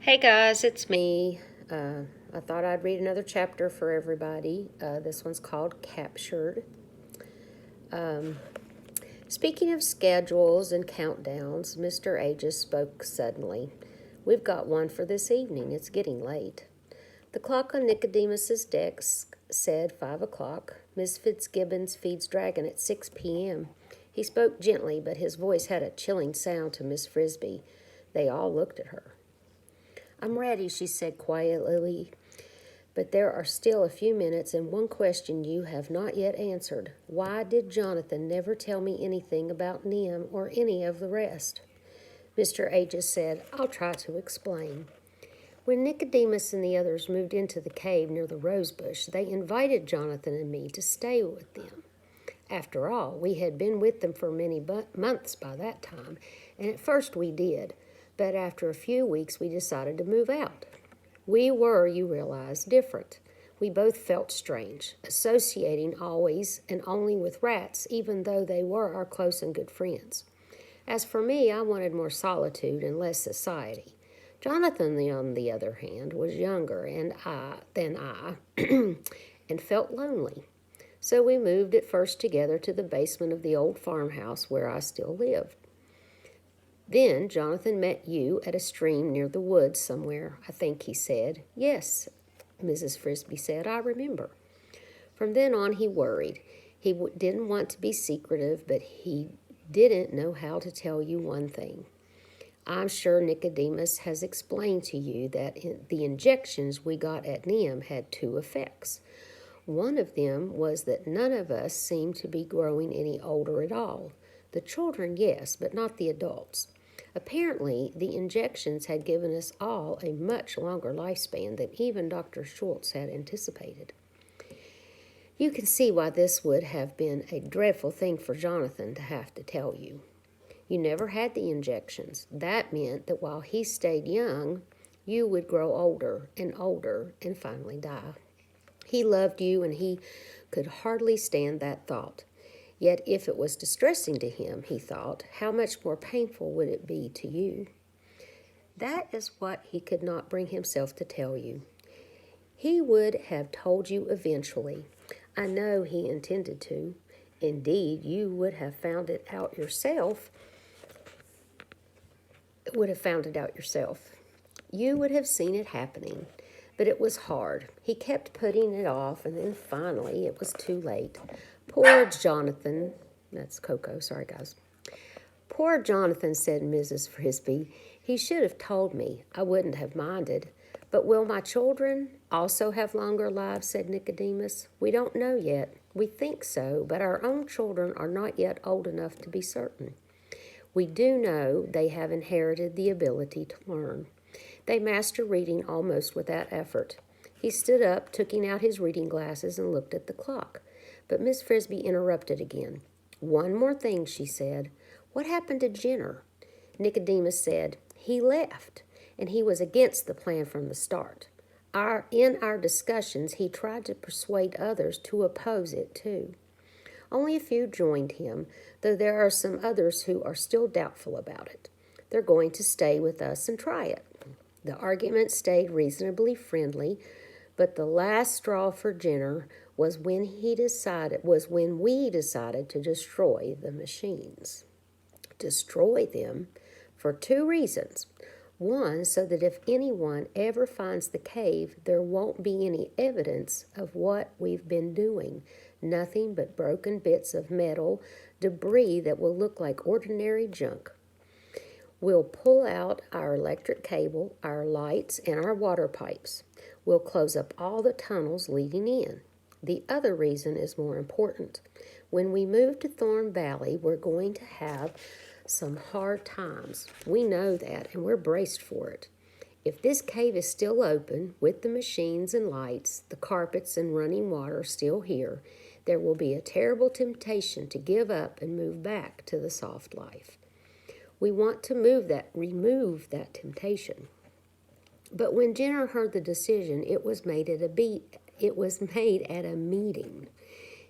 Hey guys, it's me. I thought I'd read another chapter for everybody. This one's called Captured. Speaking of schedules and countdowns, Mr. Aegis spoke suddenly. We've got one for this evening. It's getting late. The clock on Nicodemus's desk said 5 o'clock. Miss Fitzgibbons feeds Dragon at 6 p.m. He spoke gently, but his voice had a chilling sound to Miss Frisbee. They all looked at her. I'm ready, she said quietly, but there are still a few minutes and one question you have not yet answered. Why did Jonathan never tell me anything about Nim or any of the rest? Mr. Aegis said, I'll try to explain. When Nicodemus and the others moved into the cave near the rosebush, they invited Jonathan and me to stay with them. After all, we had been with them for many months by that time, and at first we did. But after a few weeks, we decided to move out. We were, you realize, different. We both felt strange, associating always and only with rats, even though they were our close and good friends. As for me, I wanted more solitude and less society. Jonathan, on the other hand, was younger than I and felt lonely. So we moved at first together to the basement of the old farmhouse where I still lived. Then Jonathan met you at a stream near the woods somewhere, I think he said. Yes, Mrs. Frisbee said, I remember. From then on he worried. He didn't want to be secretive, but he didn't know how to tell you one thing. I'm sure Nicodemus has explained to you that the injections we got at Nim had two effects. One of them was that none of us seemed to be growing any older at all. The children, yes, but not the adults. Apparently, the injections had given us all a much longer lifespan than even Dr. Schultz had anticipated. You can see why this would have been a dreadful thing for Jonathan to have to tell you. You never had the injections. That meant that while he stayed young, you would grow older and finally die. He loved you, and he could hardly stand that thought. Yet if it was distressing to him, he thought, how much more painful would it be to you? That is what he could not bring himself to tell you. He would have told you eventually. I know he intended to. Indeed, you would have found it out yourself. You would have seen it happening. But it was hard. He kept putting it off, and then finally it was too late. Poor Jonathan. That's Coco. Sorry, guys. Poor Jonathan, said Mrs. Frisbee. He should have told me. I wouldn't have minded. But will my children also have longer lives, said Nicodemus. We don't know yet. We think so, but our own children are not yet old enough to be certain. We do know they have inherited the ability to learn. They master reading almost without effort. He stood up, took out his reading glasses, and looked at the clock. But Miss Frisbee interrupted again. One more thing, she said. What happened to Jenner? Nicodemus said, he left, and he was against the plan from the start. In our discussions, he tried to persuade others to oppose it too. Only a few joined him, though there are some others who are still doubtful about it. They're going to stay with us and try it. The argument stayed reasonably friendly, but the last straw for Jenner was when we decided to destroy the machines. Destroy them for two reasons. One, so that if anyone ever finds the cave, there won't be any evidence of what we've been doing. Nothing but broken bits of metal, debris that will look like ordinary junk. We'll pull out our electric cable, our lights, and our water pipes. We'll close up all the tunnels leading in. The other reason is more important. When we move to Thorn Valley, we're going to have some hard times. We know that, and we're braced for it. If this cave is still open, with the machines and lights, the carpets and running water still here, there will be a terrible temptation to give up and move back to the soft life. We want to remove that temptation. But when Jenner heard the decision, it was made at a meeting.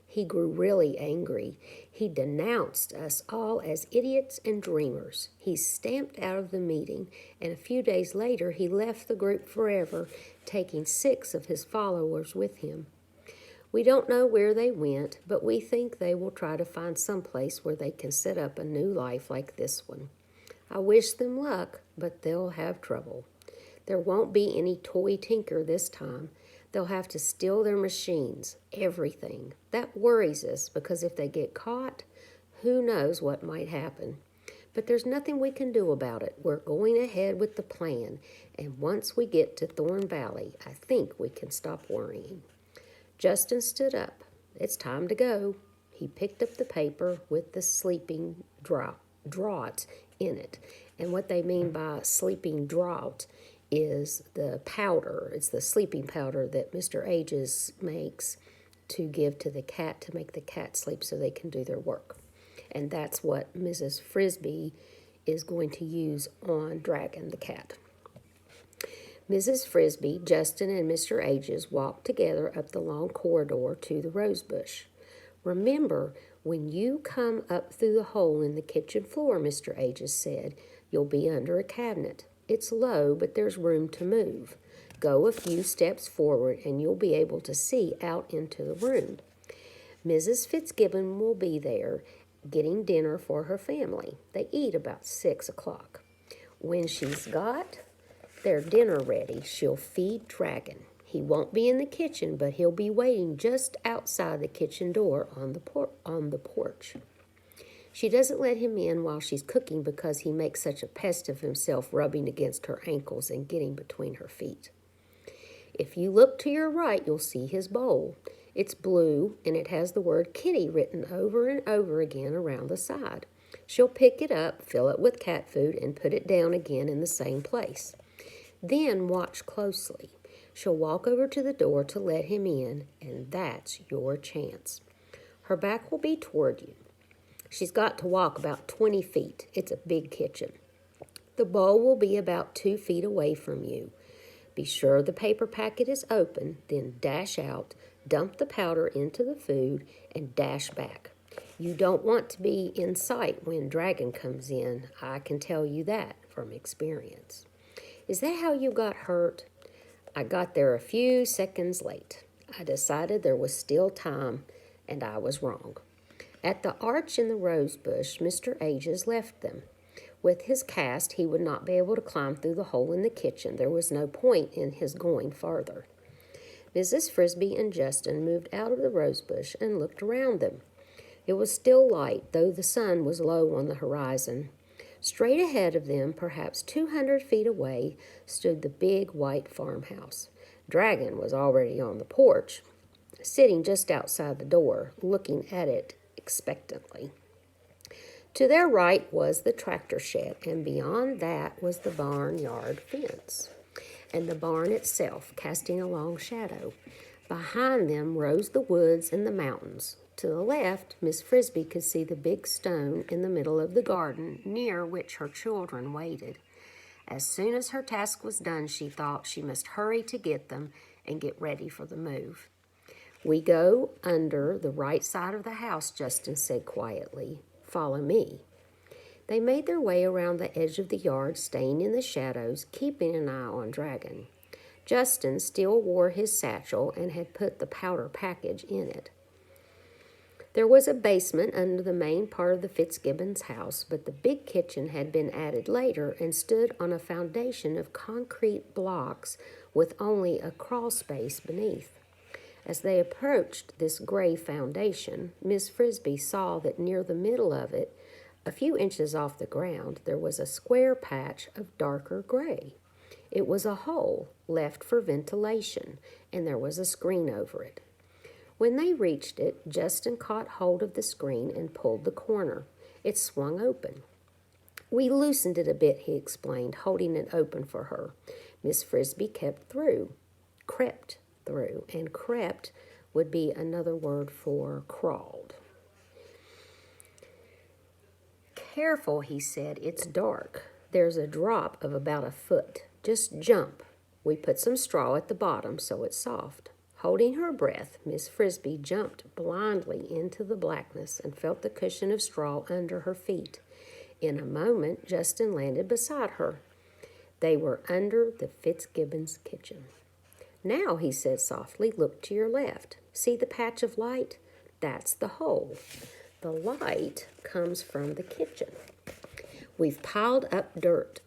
He grew really angry. He denounced us all as idiots and dreamers. He stamped out of the meeting, and a few days later he left the group forever, taking 6 of his followers with him. We don't know where they went, but we think they will try to find some place where they can set up a new life like this one. I wish them luck, but they'll have trouble. There won't be any toy tinker this time. They'll have to steal their machines, everything. That worries us because if they get caught, who knows what might happen. But there's nothing we can do about it. We're going ahead with the plan, and once we get to Thorn Valley, I think we can stop worrying. Justin stood up. It's time to go. He picked up the paper with the sleeping draught in it. And what they mean by sleeping draught is the powder. It's the sleeping powder that Mr. Ages makes to give to the cat to make the cat sleep so they can do their work. And that's what Mrs. Frisbee is going to use on Dragon the cat. Mrs. Frisbee, Justin, and Mr. Ages walked together up the long corridor to the rose bush. Remember, when you come up through the hole in the kitchen floor, Mr. Ages said, you'll be under a cabinet. It's low, but there's room to move. Go a few steps forward, and you'll be able to see out into the room. Mrs. Fitzgibbon will be there getting dinner for her family. They eat about 6 o'clock. When she's got their dinner ready, she'll feed Dragon. He won't be in the kitchen, but he'll be waiting just outside the kitchen door on the porch. She doesn't let him in while she's cooking because he makes such a pest of himself rubbing against her ankles and getting between her feet. If you look to your right, you'll see his bowl. It's blue, and it has the word kitty written over and over again around the side. She'll pick it up, fill it with cat food, and put it down again in the same place. Then watch closely. She'll walk over to the door to let him in, and that's your chance. Her back will be toward you. She's got to walk about 20 feet. It's a big kitchen. The bowl will be about 2 feet away from you. Be sure the paper packet is open, then dash out, dump the powder into the food, and dash back. You don't want to be in sight when Dragon comes in. I can tell you that from experience. Is that how you got hurt? I got there a few seconds late. I decided there was still time, and I was wrong. At the arch in the rose bush, Mr. Ages left them. With his cast, he would not be able to climb through the hole in the kitchen. There was no point in his going farther. Mrs. Frisbee and Justin moved out of the rose bush and looked around them. It was still light, though the sun was low on the horizon. Straight ahead of them, perhaps 200 feet away, stood the big white farmhouse. Dragon was already on the porch, sitting just outside the door, looking at it expectantly. To their right was the tractor shed, and beyond that was the barnyard fence, and the barn itself casting a long shadow. Behind them rose the woods and the mountains. To the left, Miss Frisbee could see the big stone in the middle of the garden, near which her children waited. As soon as her task was done, she thought she must hurry to get them and get ready for the move. We go under the right side of the house, Justin said quietly. Follow me. They made their way around the edge of the yard, staying in the shadows, keeping an eye on Dragon. Justin still wore his satchel and had put the powder package in it. There was a basement under the main part of the Fitzgibbons' house, but the big kitchen had been added later and stood on a foundation of concrete blocks with only a crawl space beneath. As they approached this gray foundation, Miss Frisbee saw that near the middle of it, a few inches off the ground, there was a square patch of darker gray. It was a hole left for ventilation, and there was a screen over it. When they reached it, Justin caught hold of the screen and pulled the corner. It swung open. We loosened it a bit, he explained, holding it open for her. Miss Frisbee crept through, and crept would be another word for crawled. Careful, he said, it's dark. There's a drop of about a foot. Just jump. We put some straw at the bottom so it's soft. Holding her breath, Miss Frisbee jumped blindly into the blackness and felt the cushion of straw under her feet. In a moment, Justin landed beside her. They were under the Fitzgibbons' kitchen. "Now," he said softly, "look to your left. See the patch of light? That's the hole. The light comes from the kitchen. We've piled dirt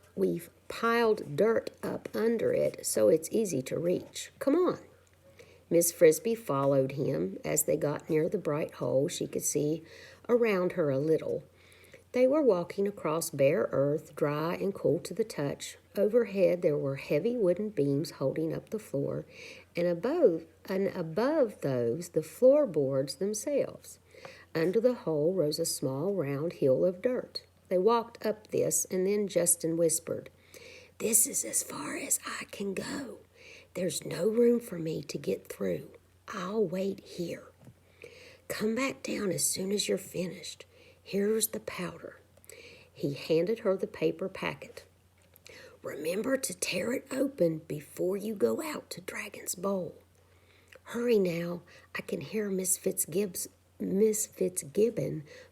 up under it so it's easy to reach. Come on." Miss Frisbee followed him. As they got near the bright hole, she could see around her a little. They were walking across bare earth, dry and cool to the touch. Overhead there were heavy wooden beams holding up the floor, and above those the floorboards themselves. Under the hole rose a small round hill of dirt. They walked up this, and then Justin whispered, "This is as far as I can go. There's no room for me to get through. I'll wait here. Come back down as soon as you're finished. Here's the powder." He handed her the paper packet. "Remember to tear it open before you go out to Dragon's Bowl. Hurry now. I can hear Miss Fitzgibbon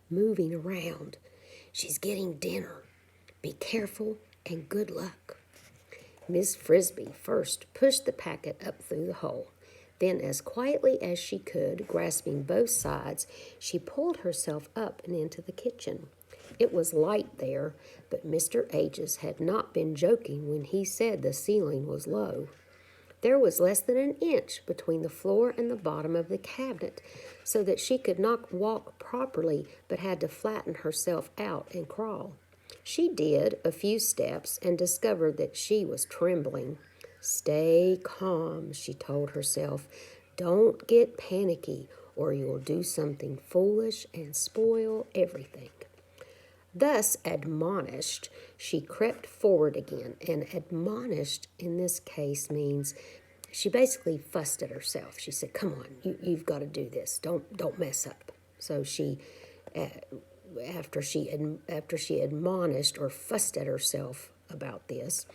moving around. She's getting dinner. Be careful and good luck." Miss Frisbee first pushed the packet up through the hole. Then, as quietly as she could, grasping both sides, she pulled herself up and into the kitchen. It was light there, but Mr. Aegis had not been joking when he said the ceiling was low. There was less than an inch between the floor and the bottom of the cabinet, so that she could not walk properly but had to flatten herself out and crawl. She did a few steps and discovered that she was trembling. "Stay calm," she told herself. "Don't get panicky, or you'll do something foolish and spoil everything." Thus admonished, she crept forward again, and admonished in this case means she basically fussed at herself. She said, "Come on, you've got to do this. Don't mess up." So she, after she admonished or fussed at herself about this,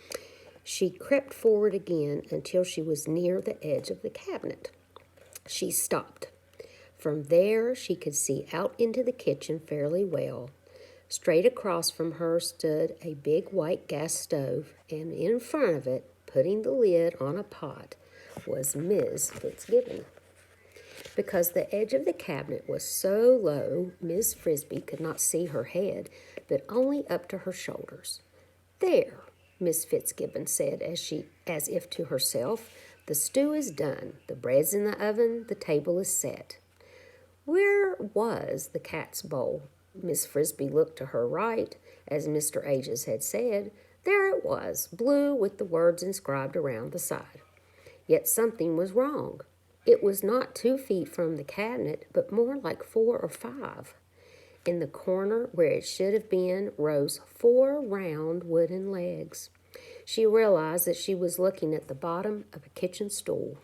she crept forward again until she was near the edge of the cabinet. She stopped. From there, she could see out into the kitchen fairly well. Straight across from her stood a big white gas stove, and in front of it, putting the lid on a pot, was Miss Fitzgibbon. Because the edge of the cabinet was so low, Miss Frisbee could not see her head, but only up to her shoulders. "There," Miss Fitzgibbon said as if to herself, "the stew is done, the bread's in the oven, the table is set." Where was the cat's bowl? Miss Frisbee looked to her right, as Mr. Aegis had said. There it was, blue with the words inscribed around the side. Yet something was wrong. It was not 2 feet from the cabinet, but more like 4 or 5. In the corner where it should have been rose 4 round wooden legs. She realized that she was looking at the bottom of a kitchen stool.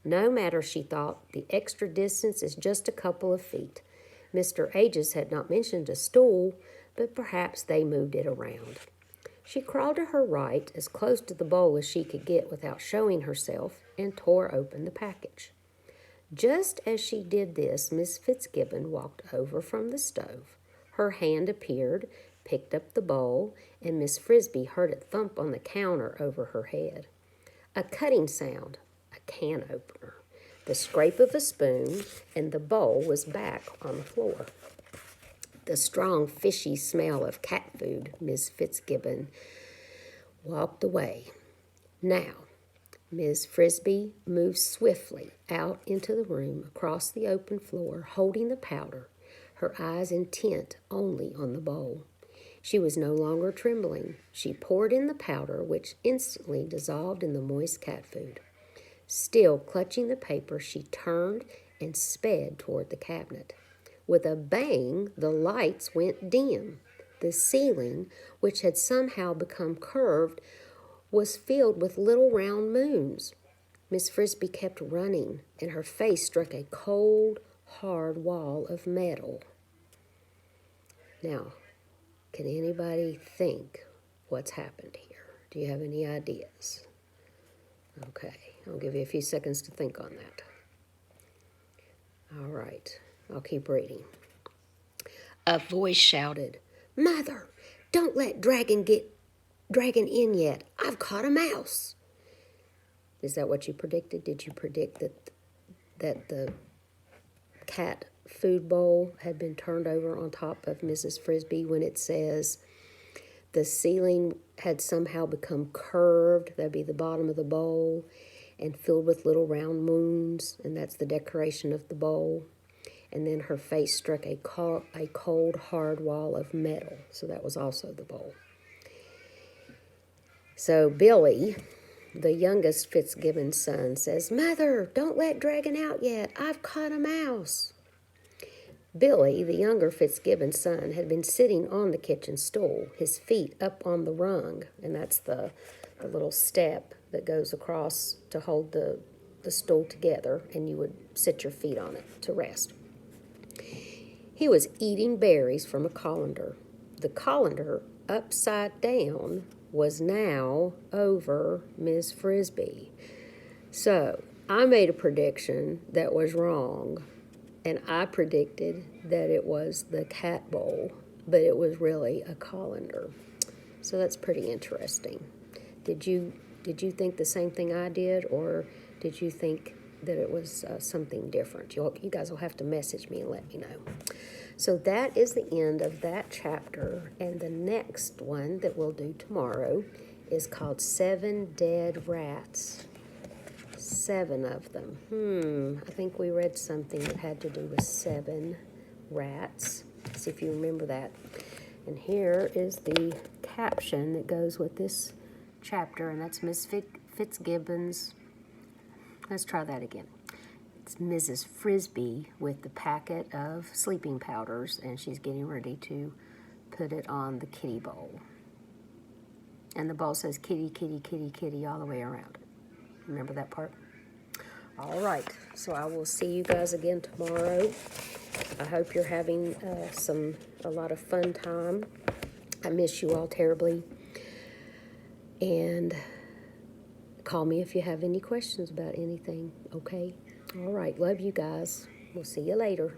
No matter, she thought, the extra distance is just a couple of feet. Mr. Aegis had not mentioned a stool, but perhaps they moved it around. She crawled to her right, as close to the bowl as she could get without showing herself, and tore open the package. Just as she did this, Miss Fitzgibbon walked over from the stove. Her hand appeared, picked up the bowl, and Miss Frisbee heard it thump on the counter over her head. A cutting sound, a can opener, the scrape of a spoon, and the bowl was back on the floor. The strong, fishy smell of cat food, Miss Fitzgibbon walked away. Now, Miss Frisbee moved swiftly out into the room across the open floor, holding the powder, her eyes intent only on the bowl. She was no longer trembling. She poured in the powder, which instantly dissolved in the moist cat food. Still clutching the paper, she turned and sped toward the cabinet. With a bang, the lights went dim. The ceiling, which had somehow become curved, was filled with little round moons. Miss Frisbee kept running, and her face struck a cold, hard wall of metal. Now, can anybody think what's happened here? Do you have any ideas? Okay, I'll give you a few seconds to think on that. All right, I'll keep reading. A voice shouted, "Mother, don't let Dragon in yet. I've caught a mouse." Is that what you predicted? Did you predict that the cat food bowl had been turned over on top of Mrs. Frisbee when it says the ceiling had somehow become curved? That'd be the bottom of the bowl, and filled with little round moons, and that's the decoration of the bowl. And then her face struck a cold, hard wall of metal, so that was also the bowl. So Billy, the youngest Fitzgibbon's son, says, "Mother, don't let Dragon out yet. I've caught a mouse." Billy, the younger Fitzgibbon's son, had been sitting on the kitchen stool, his feet up on the rung, and that's the little step that goes across to hold the stool together, and you would sit your feet on it to rest. He was eating berries from a colander. The colander, upside down, was now over Miss Frisbee. So I made a prediction that was wrong, and I predicted that it was the cat bowl, but it was really a colander. So that's pretty interesting. Did you think the same thing I did, or did you think that it was something different? You guys will have to message me and let me know. So that is the end of that chapter, and the next one that we'll do tomorrow is called 7 Dead Rats. 7 of them. I think we read something that had to do with 7 rats. See if you remember that. And here is the caption that goes with this chapter, and that's Miss Fitzgibbon's. Let's try that again. It's Mrs. Frisbee with the packet of sleeping powders, and she's getting ready to put it on the kitty bowl. And the bowl says kitty, kitty, kitty, kitty all the way around it. Remember that part? All right, so I will see you guys again tomorrow. I hope you're having a lot of fun time. I miss you all terribly. And call me if you have any questions about anything, okay? All right, love you guys. We'll see you later.